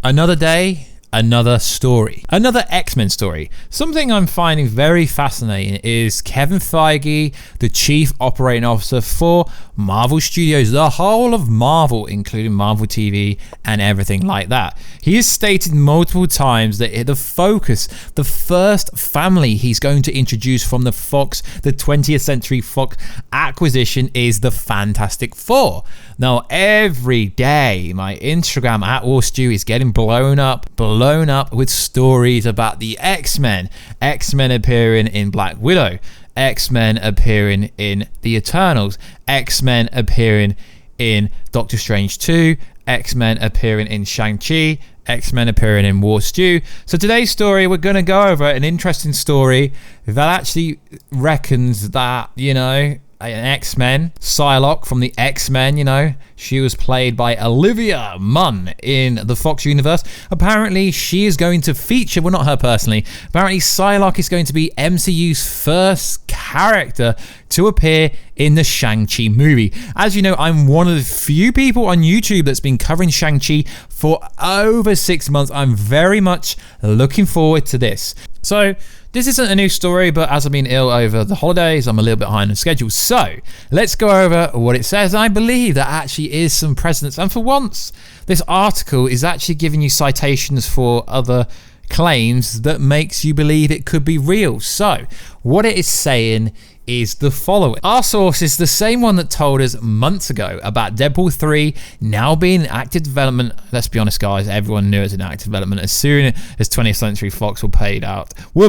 Another day, another story. Another X-Men story. Something I'm finding very fascinating is Kevin Feige, the chief operating officer for Marvel Studios, the whole of Marvel, including Marvel TV and everything like that. He has stated multiple times that the focus, the first family he's going to introduce from the 20th Century Fox acquisition is the Fantastic Four. Now, every day, my Instagram at Warstu is getting blown up with stories about the X-Men. X-Men appearing in Black Widow. X-Men appearing in The Eternals. X-Men appearing in Doctor Strange 2. X-Men appearing in Shang Chi. X-Men appearing in Warstu. So today's story, we're going to go over an interesting story that actually reckons that, an X-Men, Psylocke from the X-Men, she was played by Olivia Munn in the Fox universe. Apparently, she is going to feature, well, not her personally, apparently Psylocke is going to be MCU's first character to appear in the Shang Chi movie. As you know, I'm one of the few people on YouTube that's been covering Shang Chi for over 6 months. I'm very much looking forward to this. So, this isn't a new story, but as I've been ill over the holidays, I'm a little bit behind on schedule. So, let's go over what it says. I believe there actually is some precedence. And for once, this article is actually giving you citations for other claims that makes you believe it could be real. So, what it is saying is the following. Our source is the same one that told us months ago about Deadpool 3 now being in active development. Let's be honest, guys, everyone knew it was in active development as soon as 20th Century Fox were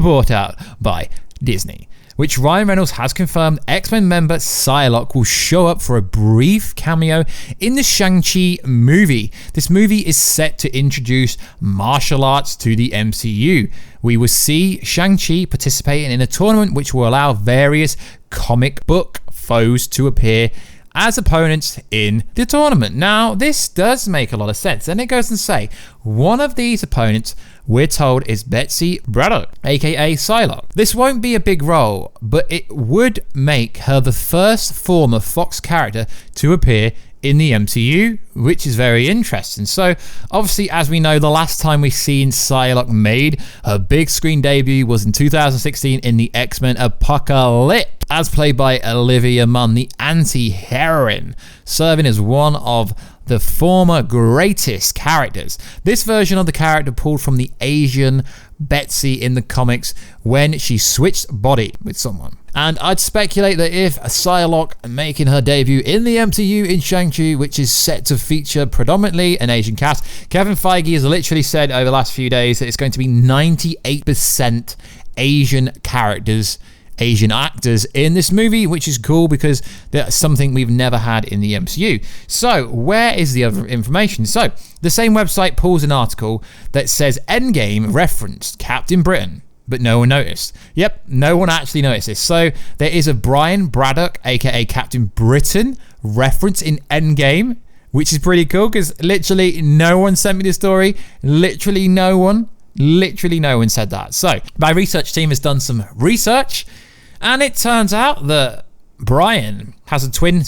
bought out by Disney. Which Ryan Reynolds has confirmed X-Men member Psylocke will show up for a brief cameo in the Shang-Chi movie. This movie is set to introduce martial arts to the MCU. We will see Shang-Chi participating in a tournament which will allow various comic book foes to appear as opponents in the tournament. Now, this does make a lot of sense. And it goes and say, one of these opponents, we're told, is Betsy Braddock, aka Psylocke. This won't be a big role, but it would make her the first former Fox character to appear in the MCU, which is very interesting. So, obviously, as we know, the last time we seen Psylocke made her big screen debut was in 2016 in the X-Men Apocalypse, as played by Olivia Munn, the anti-heroine, serving as one of the former greatest characters. This version of the character pulled from the Asian Betsy in the comics when she switched body with someone. And I'd speculate that if Psylocke making her debut in the MCU in Shang-Chi, which is set to feature predominantly an Asian cast, Kevin Feige has literally said over the last few days that it's going to be 98% Asian characters, Asian actors in this movie, which is cool because that's something we've never had in the MCU. So, where is the other information? So, the same website pulls an article that says Endgame referenced Captain Britain, but no one noticed. Yep, no one actually noticed this. So, there is a Braddock, aka Captain Britain, reference in Endgame, which is pretty cool because literally no one sent me the story. Literally no one said that. So, my research team has done some research, and it turns out that Brian has a twin.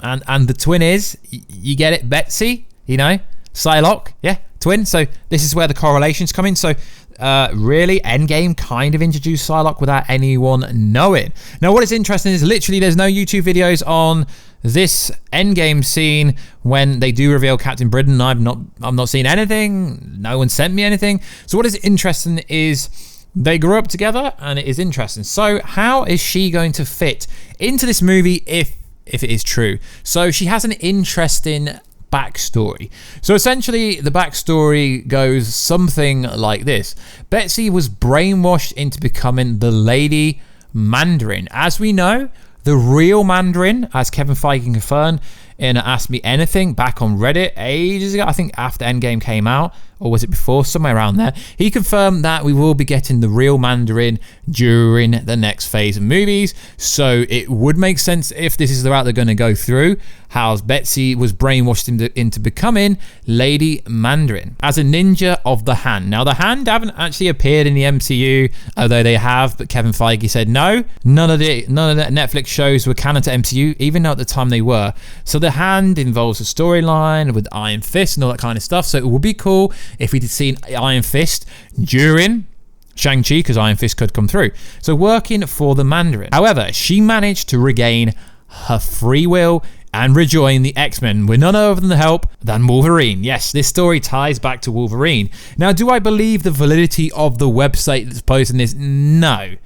And the twin is, you get it, Betsy, Psylocke, yeah, twin. So this is where the correlations come in. So really, Endgame kind of introduced Psylocke without anyone knowing. Now, what is interesting is literally there's no YouTube videos on this Endgame scene when they do reveal Captain Britain. I've not seen anything. No one sent me anything. So what is interesting is they grew up together, and it is interesting. So how is she going to fit into this movie if it is true? So she has an interesting backstory. So essentially, the backstory goes something like this. Betsy was brainwashed into becoming the Lady Mandarin. As we know, the real Mandarin, as Kevin Feige confirmed in Ask Me Anything back on Reddit ages ago, I think after Endgame came out, or was it before, somewhere around there, he confirmed that we will be getting the real Mandarin during the next phase of movies. So it would make sense if this is the route they're going to go through, how Betsy was brainwashed into becoming Lady Mandarin as a ninja of the hand. Now, the hand haven't actually appeared in the MCU, although they have, but Kevin Feige said no, none of the Netflix shows were canon to MCU, even though at the time they were. So the hand involves a storyline with Iron Fist and all that kind of stuff, so it would be cool if we'd seen Iron Fist during Shang Chi, because Iron Fist could come through. So working for the Mandarin. However, she managed to regain her free will and rejoin the X-Men with none other than the help than Wolverine. Yes, this story ties back to Wolverine. Now, do I believe the validity of the website that's posting this? No.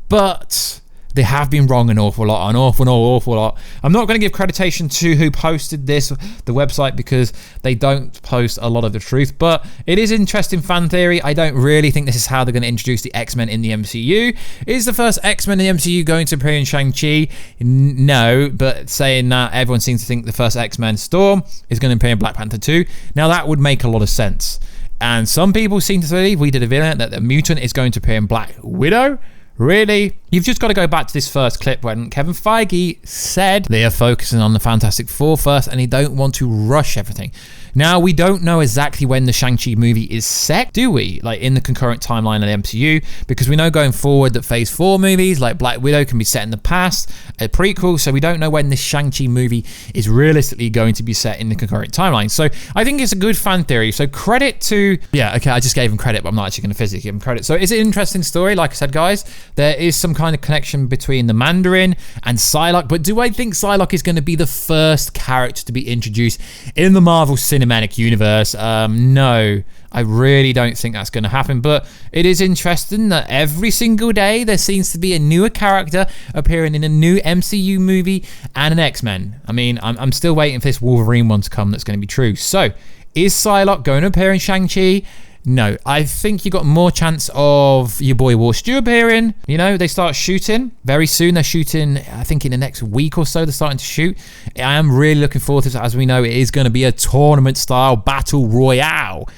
But they have been wrong an awful lot. I'm not going to give creditation to who posted this, the website, because they don't post a lot of the truth, but it is interesting fan theory. I don't really think this is how they're going to introduce the X-Men in the MCU. Is the first X-Men in the MCU going to appear in Shang-Chi? No, but saying that, everyone seems to think the first X-Men, Storm, is going to appear in Black Panther 2. Now that would make a lot of sense. And some people seem to believe, we did a video, that the mutant is going to appear in Black Widow. Really? You've just got to go back to this first clip when Kevin Feige said they are focusing on the Fantastic Four first and they don't want to rush everything. Now, we don't know exactly when the Shang-Chi movie is set, do we? Like in the concurrent timeline of the MCU, because we know going forward that Phase 4 movies like Black Widow can be set in the past, a prequel, so we don't know when this Shang-Chi movie is realistically going to be set in the concurrent timeline. So I think it's a good fan theory. So credit to, I just gave him credit, but I'm not actually going to physically give him credit. So it's an interesting story. Like I said, guys, there is some kind of connection between the Mandarin and Psylocke, but do I think Psylocke is going to be the first character to be introduced in the Marvel Cinematic Universe? No, I really don't think that's going to happen, but it is interesting that every single day there seems to be a newer character appearing in a new MCU movie and an X-Men. I mean, I'm still waiting for this Wolverine one to come that's going to be true. So, is Psylocke going to appear in Shang-Chi? No, I think you got more chance of your boy Warstu appearing. You know, they start shooting very soon. They're shooting, I think in the next week or so, they're starting to shoot. I am really looking forward to this. As we know, it is going to be a tournament-style battle royale.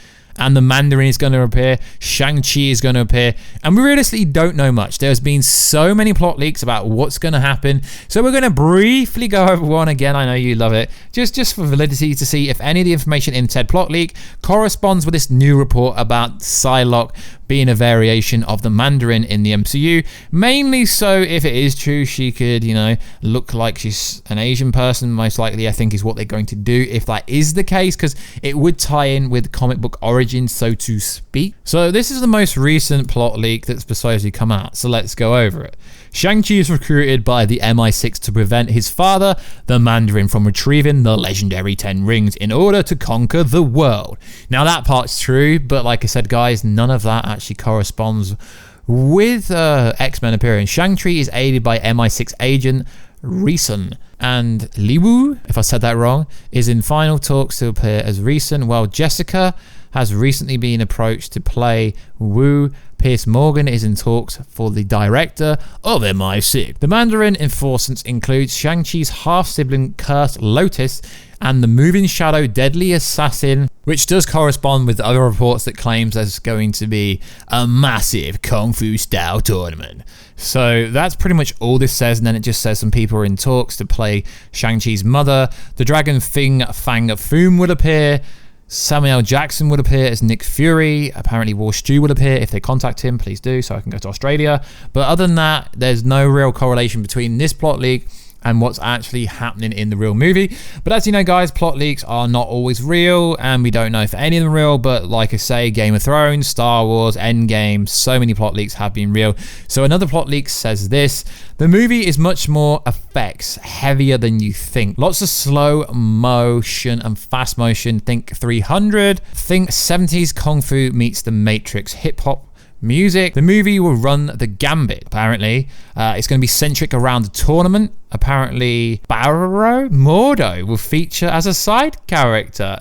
And the Mandarin is going to appear, Shang-Chi is going to appear, and we realistically don't know much. There's been so many plot leaks about what's going to happen, so we're going to briefly go over one again. I know you love it, just for validity, to see if any of the information in said plot leak corresponds with this new report about Psylocke being a variation of the Mandarin in the MCU, mainly so if it is true, she could, you know, look like she's an Asian person, most likely, I think, is what they're going to do if that is the case, because it would tie in with comic book origins, so to speak. So this is the most recent plot leak that's supposedly come out, so let's go over it. Shang-Chi is recruited by the MI6 to prevent his father, the Mandarin, from retrieving the legendary 10 rings in order to conquer the world. Now that part's true, but like I said, guys, none of that actually corresponds with X-Men appearing. Shang-Chi is aided by MI6 agent Reason, and Liwu, if I said that wrong, is in final talks to appear as Reason, while Jessica has recently been approached to play Wu. Piers Morgan is in talks for the director of MI6. The Mandarin enforcements include Shang-Chi's half-sibling Cursed Lotus and the Moving Shadow Deadly Assassin, which does correspond with other reports that claims there's going to be a massive Kung Fu style tournament. So that's pretty much all this says, and then it just says some people are in talks to play Shang-Chi's mother. The Dragon Fang Foom would appear. Samuel L. Jackson would appear as Nick Fury. Apparently Warstu would appear. If they contact him, please do, so I can go to Australia. But other than that, there's no real correlation between this plot leak and what's actually happening in the real movie. But as you know, guys, plot leaks are not always real, and we don't know if any of them are real. But like I say, Game of Thrones, Star Wars, Endgame, so many plot leaks have been real. So another plot leak says this: the movie is much more effects heavier than you think. Lots of slow motion and fast motion. Think 300. Think 70s Kung Fu meets the Matrix. Hip hop music. The movie will run the gambit, apparently. It's going to be centric around the tournament. Apparently, Mordo will feature as a side character.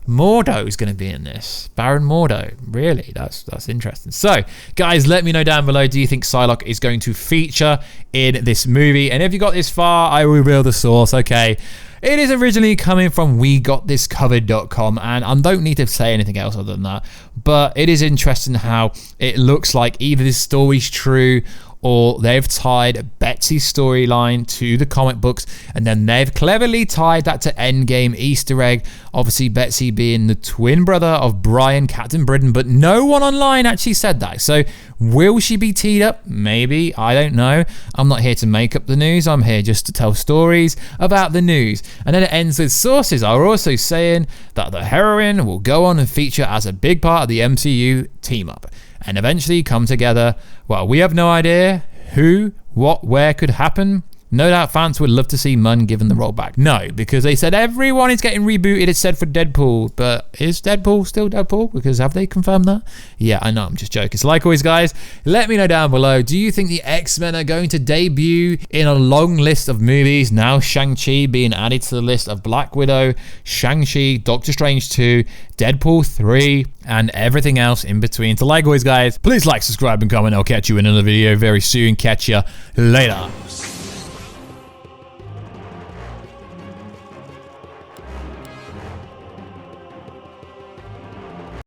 Mordo is going to be in this. Baron Mordo. Really? That's interesting. So, guys, let me know down below, do you think Psylocke is going to feature in this movie? And if you got this far, I will reveal the source, okay? It is originally coming from WeGotThisCovered.com, and I don't need to say anything else other than that. But it is interesting how it looks like either this story's true or they've tied Betsy Betsy storyline to the comic books, and then they've cleverly tied that to Endgame Easter egg. Obviously, Betsy being the twin brother of Brian, Captain Britain, but no one online actually said that. So will she be teed up? Maybe. I don't know. I'm not here to make up the news. I'm here just to tell stories about the news. And then it ends with sources are also saying that the heroine will go on and feature as a big part of the MCU team up and eventually come together. Well, we have no idea who, what, where could happen. No doubt fans would love to see Munn given the role back. No, because they said everyone is getting rebooted, it's said for Deadpool. But is Deadpool still Deadpool? Because have they confirmed that? Yeah, I know, I'm just joking. So like always, guys, let me know down below. Do you think the X-Men are going to debut in a long list of movies? Now Shang Chi being added to the list of Black Widow, Shang Chi, Doctor Strange 2, Deadpool 3, and everything else in between. So like always, guys, please like, subscribe, and comment. I'll catch you in another video very soon. Catch ya later.